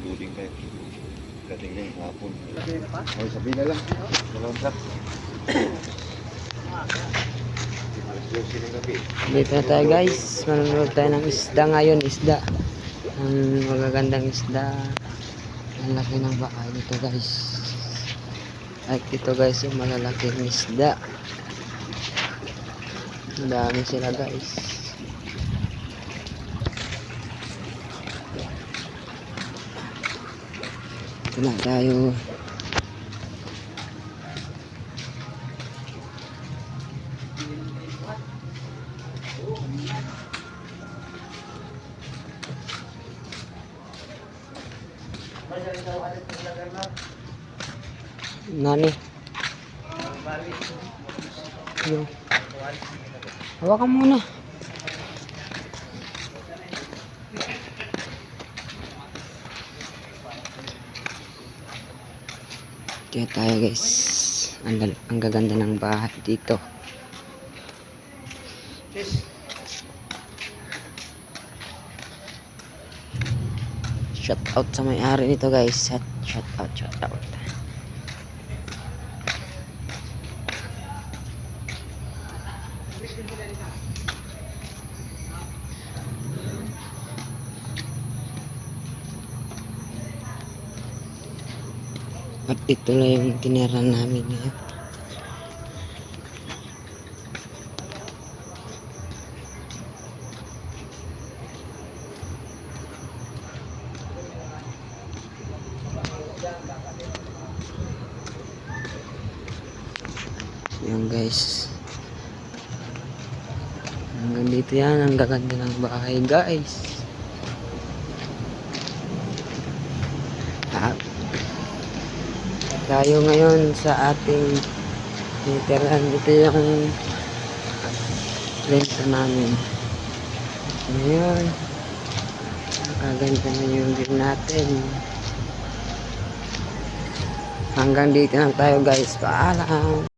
Duling kayo. Dating na yung hapon. Ay, sabi na lang. Dalawang truck. Dito na tayo guys. Manonood tayo ng isda ngayon. Isda. Ang magagandang isda. Ang laki ng baka dito guys. Like dito guys yung malalaking isda. Ang dami sila guys. Ito na tayo. Nani? Yo. Hawakan muna. Kaya tayo guys. Ang gaganda ng bahay dito. Shout out sa may-ari nito guys. Shout out. At ito lang yung tinira namin ngayon. Yan guys. Hanggang dito yan. Ang gaganda ng bahay guys. Tayo ngayon sa ating tinitirhan. Ito yung renta namin. Ngayon. Nakaganda na yung view natin. Hanggang dito lang tayo guys. Paalam.